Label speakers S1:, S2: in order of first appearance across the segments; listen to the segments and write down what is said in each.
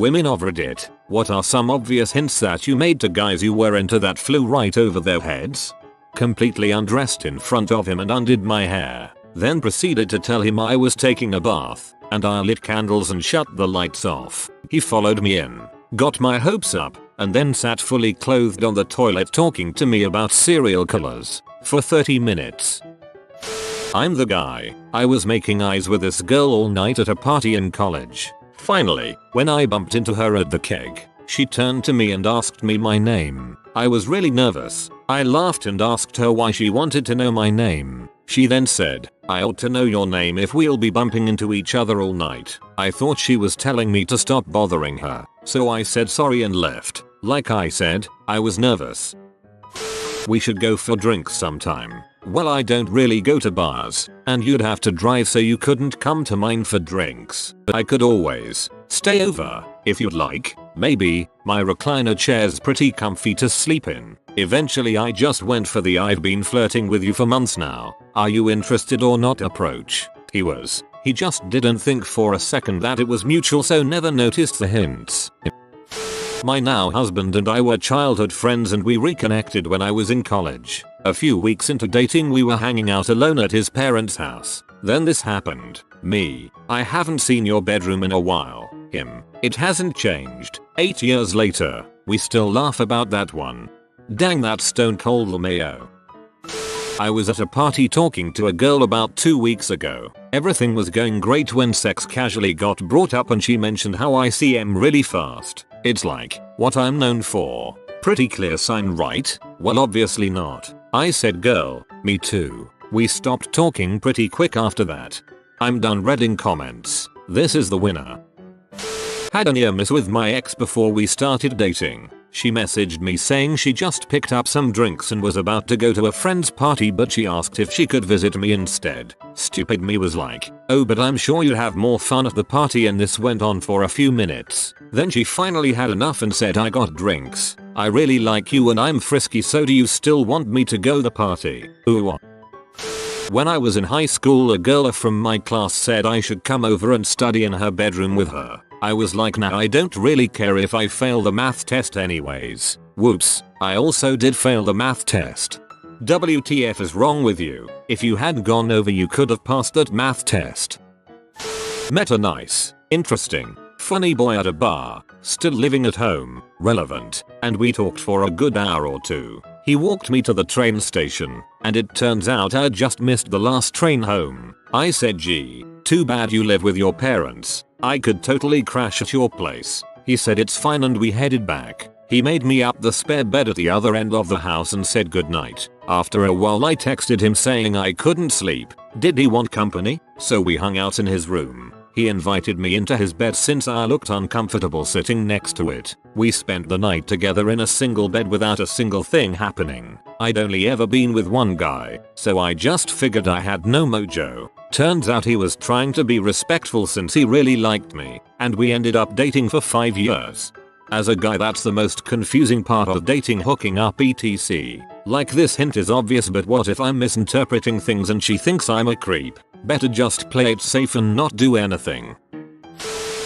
S1: Women of Reddit, what are some obvious hints that you made to guys you were into that flew right over their heads? Completely undressed in front of him and undid my hair. Then proceeded to tell him I was taking a bath, and I lit candles and shut the lights off. He followed me in, got my hopes up, and then sat fully clothed on the toilet talking to me about serial killers for 30 minutes. I'm the guy. I was making eyes with this girl all night at a party in college. Finally, when I bumped into her at the keg, she turned to me and asked me my name. I was really nervous. I laughed and asked her why she wanted to know my name. She then said, I ought to know your name if we'll be bumping into each other all night. I thought she was telling me to stop bothering her, so I said sorry and left. Like I said, I was nervous. We should go for drinks sometime. Well, I don't really go to bars, and you'd have to drive so you couldn't come to mine for drinks. But I could always stay over, if you'd like. Maybe, my recliner chair's pretty comfy to sleep in. Eventually I just went for the I've been flirting with you for months now. Are you interested or not approach. He just didn't think for a second that it was mutual, so never noticed the hints. My now husband and I were childhood friends and we reconnected when I was in college. A few weeks into dating we were hanging out alone at his parents' house. Then this happened. Me, I haven't seen your bedroom in a while. Him, it hasn't changed. 8 years later, we still laugh about that one. Dang, that's stone cold LMAO. I was at a party talking to a girl about 2 weeks ago. Everything was going great when sex casually got brought up and she mentioned how I CM really fast. It's like what I'm known for. Pretty clear sign, right? Well, obviously not. I said, girl, me too. We stopped talking pretty quick after that. I'm done reading comments. This is the winner. Had a near miss with my ex before we started dating. She messaged me saying she just picked up some drinks and was about to go to a friend's party, but she asked if she could visit me instead. Stupid me was like, oh, but I'm sure you'd have more fun at the party, and this went on for a few minutes. Then she finally had enough and said, I got drinks. I really like you and I'm Frisky, so do you still want me to go to the party? Ooh, what? When I was in high school, a girl from my class said I should come over and study in her bedroom with her. I was like, nah, I don't really care if I fail the math test anyways. Whoops, I also did fail the math test. WTF is wrong with you? If you had gone over you could have passed that math test. Met a nice, interesting, funny boy at a bar, still living at home, relevant, and we talked for a good hour or two. He walked me to the train station, and it turns out I just missed the last train home. I said, gee, too bad you live with your parents. I could totally crash at your place. He said it's fine and we headed back. He made me up the spare bed at the other end of the house and said goodnight. After a while I texted him saying I couldn't sleep. Did he want company? So we hung out in his room. He invited me into his bed since I looked uncomfortable sitting next to it. We spent the night together in a single bed without a single thing happening. I'd only ever been with one guy, so I just figured I had no mojo. Turns out he was trying to be respectful since he really liked me, and we ended up dating for 5 years. As a guy, that's the most confusing part of dating, hooking up etc. Like, this hint is obvious, but what if I'm misinterpreting things and she thinks I'm a creep? Better just play it safe and not do anything.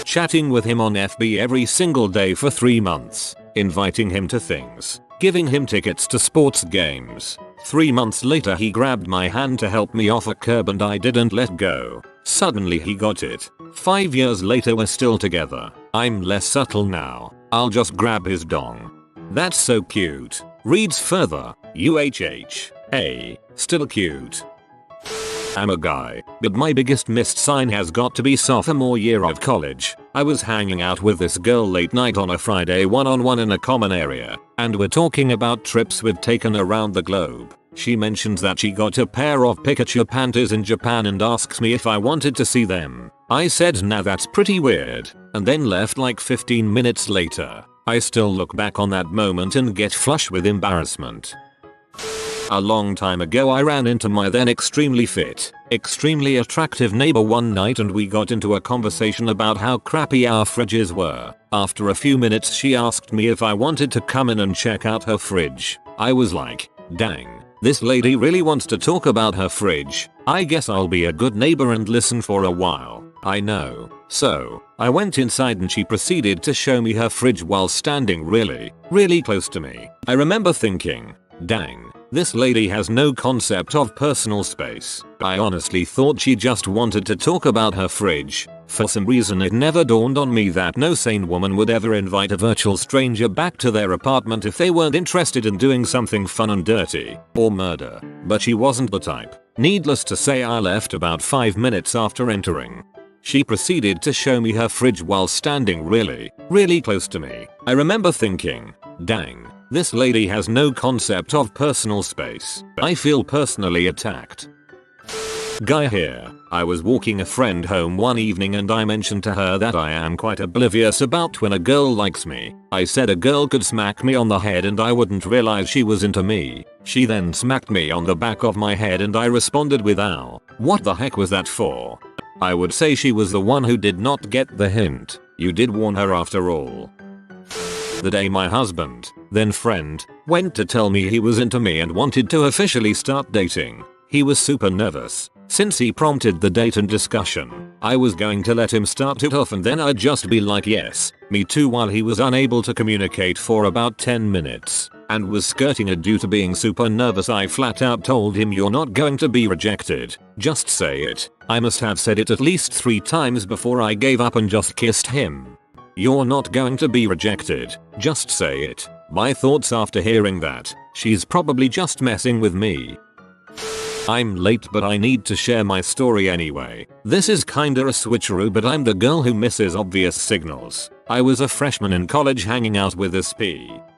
S1: Chatting with him on FB every single day for 3 months, inviting him to things, giving him tickets to sports games. 3 months later he grabbed my hand to help me off a curb and I didn't let go. Suddenly he got it. 5 years later we're still together. I'm less subtle now. I'll just grab his dong. That's so cute. Reads further. UHH. Still cute. I'm a guy, but my biggest missed sign has got to be sophomore year of college. I was hanging out with this girl late night on a Friday one-on-one in a common area, and we're talking about trips we've taken around the globe. She mentions that she got a pair of Pikachu panties in Japan and asks me if I wanted to see them. I said nah, that's pretty weird, and then left like 15 minutes later. I still look back on that moment and get flush with embarrassment. A long time ago I ran into my then extremely fit, extremely attractive neighbor one night and we got into a conversation about how crappy our fridges were. After a few minutes she asked me if I wanted to come in and check out her fridge. I was like, dang, this lady really wants to talk about her fridge. I guess I'll be a good neighbor and listen for a while. I know. So, I went inside and she proceeded to show me her fridge while standing really close to me. I remember thinking, dang, this lady has no concept of personal space. I honestly thought she just wanted to talk about her fridge. For some reason it never dawned on me that no sane woman would ever invite a virtual stranger back to their apartment if they weren't interested in doing something fun and dirty, or murder. But she wasn't the type. Needless to say, I left about 5 minutes after entering. She proceeded to show me her fridge while standing really close to me. I remember thinking, dang, this lady has no concept of personal space. I feel personally attacked. Guy here. I was walking a friend home one evening and I mentioned to her that I am quite oblivious about when a girl likes me. I said a girl could smack me on the head and I wouldn't realize she was into me. She then smacked me on the back of my head and I responded with ow. What the heck was that for? I would say she was the one who did not get the hint. You did warn her after all. The day my husband, then friend, went to tell me he was into me and wanted to officially start dating. He was super nervous. Since he prompted the date and discussion, I was going to let him start it off and then I'd just be like yes, me too, while he was unable to communicate for about 10 minutes and was skirting it due to being super nervous. I flat out told him, you're not going to be rejected, just say it. I must have said it at least 3 times before I gave up and just kissed him. You're not going to be rejected, just say it. My thoughts after hearing that, she's probably just messing with me. I'm late but I need to share my story anyway. This is kinda a switcheroo, but I'm the girl who misses obvious signals. I was a freshman in college hanging out with this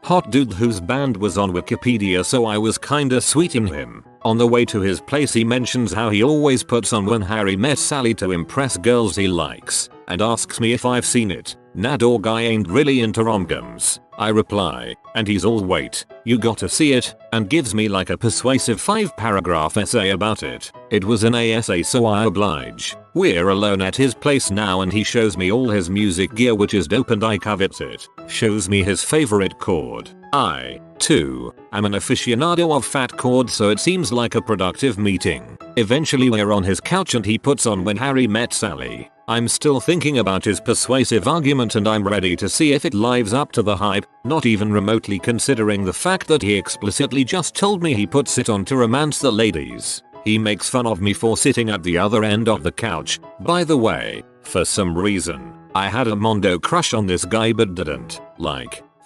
S1: hot dude whose band was on Wikipedia, so I was kinda sweeting him. On the way to his place he mentions how he always puts on When Harry Met Sally to impress girls he likes, and asks me if I've seen it. Nah, dog, I ain't really into rom-coms, I reply, and he's all wait, you gotta see it, and gives me like a persuasive 5-paragraph essay about it. It was an essay, so I oblige. We're alone at his place now and he shows me all his music gear, which is dope and I covet it. Shows me his favorite chord. I, too, am an aficionado of fat chords, so it seems like a productive meeting. Eventually we're on his couch and he puts on When Harry Met Sally. I'm still thinking about his persuasive argument and I'm ready to see if it lives up to the hype, not even remotely considering the fact that he explicitly just told me he puts it on to romance the ladies. He makes fun of me for sitting at the other end of the couch. By the way, for some reason, I had a mondo crush on this guy but didn't,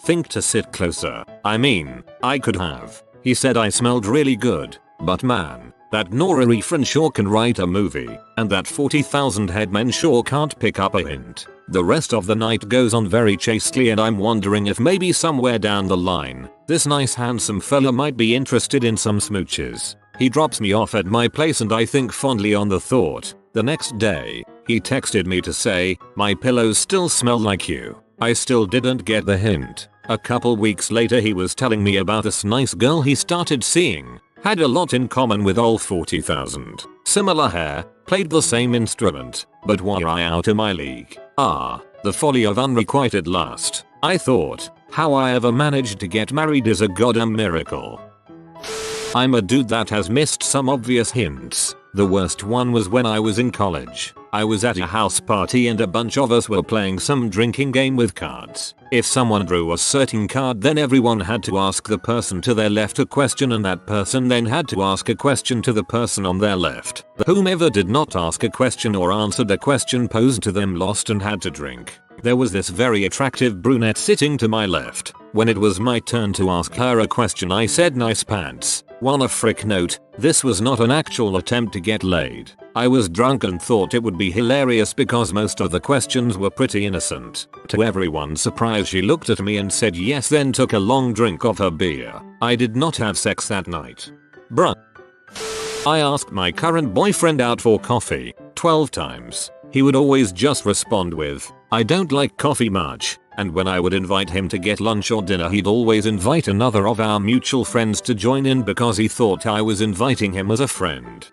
S1: think to sit closer. I mean, I could have. He said I smelled really good, but man, that Nora Ephron sure can write a movie, and that 40,000 head men sure can't pick up a hint. The rest of the night goes on very chastely and I'm wondering if maybe somewhere down the line, this nice handsome fella might be interested in some smooches. He drops me off at my place and I think fondly on the thought. The next day, he texted me to say, my pillows still smell like you. I still didn't get the hint. A couple weeks later he was telling me about this nice girl he started seeing. Had a lot in common with all 40,000. Similar hair, played the same instrument, but why out of my league? Ah, the folly of unrequited lust. I thought, how I ever managed to get married is a goddamn miracle. I'm a dude that has missed some obvious hints. The worst one was when I was in college. I was at a house party and a bunch of us were playing some drinking game with cards. If someone drew a certain card, then everyone had to ask the person to their left a question and that person then had to ask a question to the person on their left. Whomever did not ask a question or answered a question posed to them lost and had to drink. There was this very attractive brunette sitting to my left. When it was my turn to ask her a question I said nice pants. On a frick note, this was not an actual attempt to get laid. I was drunk and thought it would be hilarious because most of the questions were pretty innocent. To everyone's surprise she looked at me and said yes, then took a long drink of her beer. I did not have sex that night. Bruh. I asked my current boyfriend out for coffee 12 times. He would always just respond with, I don't like coffee much. And when I would invite him to get lunch or dinner, he'd always invite another of our mutual friends to join in because he thought I was inviting him as a friend.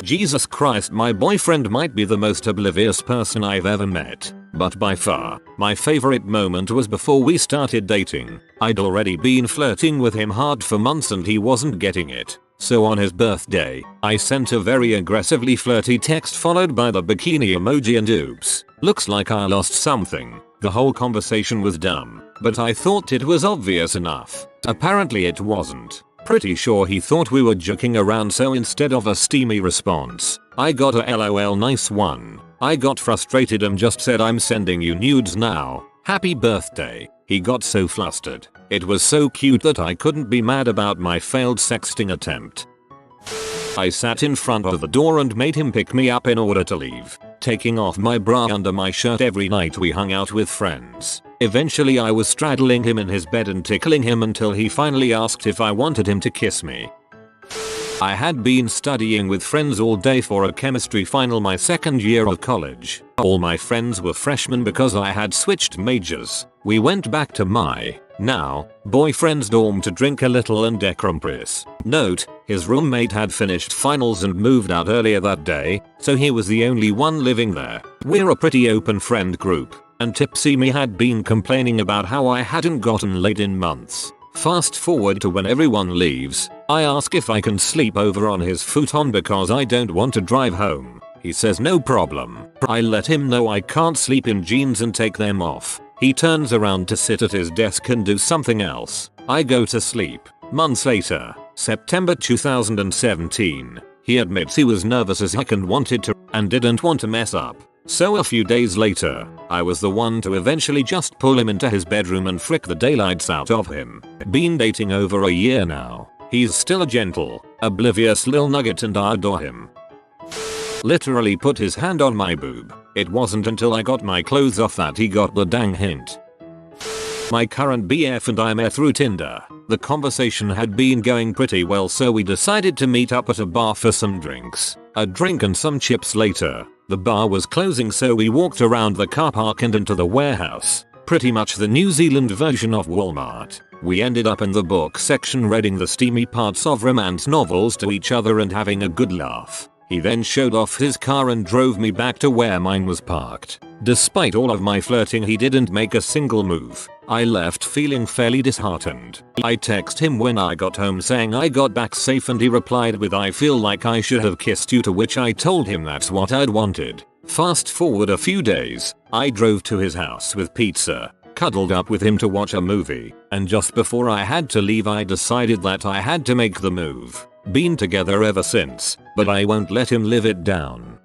S1: Jesus Christ, my boyfriend might be the most oblivious person I've ever met, but by far, my favorite moment was before we started dating. I'd already been flirting with him hard for months and he wasn't getting it. So on his birthday, I sent a very aggressively flirty text followed by the bikini emoji and oops, looks like I lost something. The whole conversation was dumb, but I thought it was obvious enough. Apparently it wasn't. Pretty sure he thought we were joking around, so instead of a steamy response, I got a LOL nice one. I got frustrated and just said, I'm sending you nudes now. Happy birthday. He got so flustered. It was so cute that I couldn't be mad about my failed sexting attempt. I sat in front of the door and made him pick me up in order to leave, taking off my bra under my shirt every night we hung out with friends. Eventually I was straddling him in his bed and tickling him until he finally asked if I wanted him to kiss me. I had been studying with friends all day for a chemistry final my second year of college. All my friends were freshmen because I had switched majors. We went back to my now boyfriend's dorm to drink a little and decompress. Note, his roommate had finished finals and moved out earlier that day, so he was the only one living there. We're a pretty open friend group, and tipsy me had been complaining about how I hadn't gotten laid in months. Fast forward to when everyone leaves, I ask if I can sleep over on his futon because I don't want to drive home. He says no problem. I let him know I can't sleep in jeans and take them off. He turns around to sit at his desk and do something else. I go to sleep. Months later, September 2017, he admits he was nervous as heck and didn't want to mess up. So a few days later, I was the one to eventually just pull him into his bedroom and frick the daylights out of him. Been dating over a year now. He's still a gentle, oblivious lil nugget and I adore him. Literally put his hand on my boob. It wasn't until I got my clothes off that he got the dang hint. My current BF and I met through Tinder. The conversation had been going pretty well, so we decided to meet up at a bar for some drinks. A drink and some chips later, the bar was closing, so we walked around the car park and into the warehouse. Pretty much the New Zealand version of Walmart. We ended up in the book section reading the steamy parts of romance novels to each other and having a good laugh. He then showed off his car and drove me back to where mine was parked. Despite all of my flirting, he didn't make a single move. I left feeling fairly disheartened. I texted him when I got home saying I got back safe, and he replied with I feel like I should have kissed you, to which I told him that's what I'd wanted. Fast forward a few days, I drove to his house with pizza, cuddled up with him to watch a movie, and just before I had to leave I decided that I had to make the move. Been together ever since, but I won't let him live it down.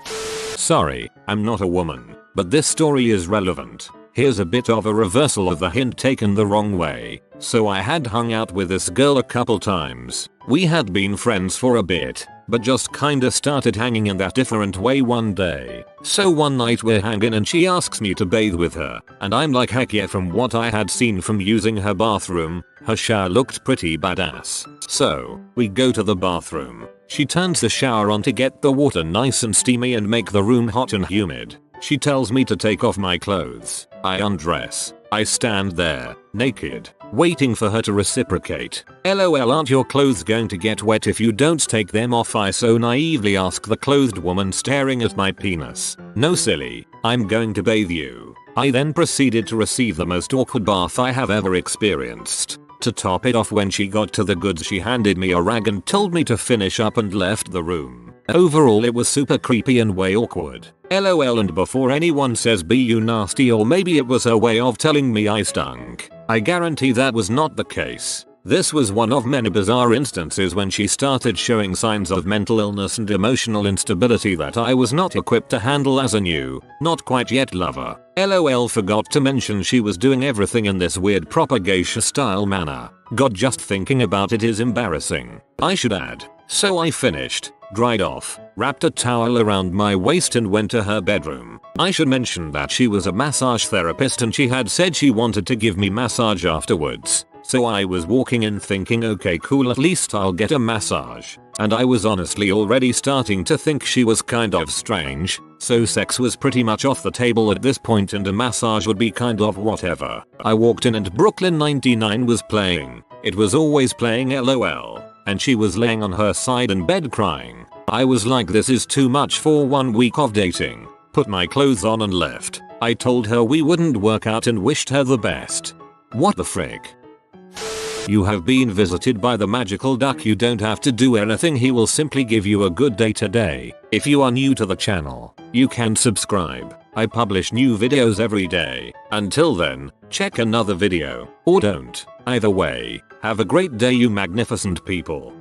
S1: Sorry, I'm not a woman, but this story is relevant. Here's a bit of a reversal of the hint taken the wrong way. So I had hung out with this girl a couple times. We had been friends for a bit, but just kinda started hanging in that different way one day. So one night we're hanging and she asks me to bathe with her, and I'm like heck yeah. From what I had seen from using her bathroom, her shower looked pretty badass. So, we go to the bathroom. She turns the shower on to get the water nice and steamy and make the room hot and humid. She tells me to take off my clothes. I undress. I stand there, naked, waiting for her to reciprocate. LOL, aren't your clothes going to get wet if you don't take them off? I so naively ask the clothed woman, staring at my penis. No silly, I'm going to bathe you. I then proceeded to receive the most awkward bath I have ever experienced. To top it off, when she got to the goods she handed me a rag and told me to finish up and left the room. Overall it was super creepy and way awkward. LOL, and before anyone says be you nasty, or maybe it was her way of telling me I stunk, I guarantee that was not the case. This was one of many bizarre instances when she started showing signs of mental illness and emotional instability that I was not equipped to handle as a new, not quite yet lover. LOL, forgot to mention she was doing everything in this weird propagation style manner. God, just thinking about it is embarrassing. I should add. So I finished, dried off, wrapped a towel around my waist and went to her bedroom. I should mention that she was a massage therapist and she had said she wanted to give me massage afterwards. So I was walking in thinking okay cool, at least I'll get a massage. And I was honestly already starting to think she was kind of strange, so sex was pretty much off the table at this point and a massage would be kind of whatever. I walked in and Brooklyn 99 was playing. It was always playing LOL. And she was laying on her side in bed crying. I was like, this is too much for 1 week of dating. Put my clothes on and left. I told her we wouldn't work out and wished her the best. What the frick? You have been visited by the magical duck. You don't have to do anything. He will simply give you a good day today. If you are new to the channel, you can subscribe. I publish new videos every day. Until then, check another video, or don't. Either way, have a great day you magnificent people.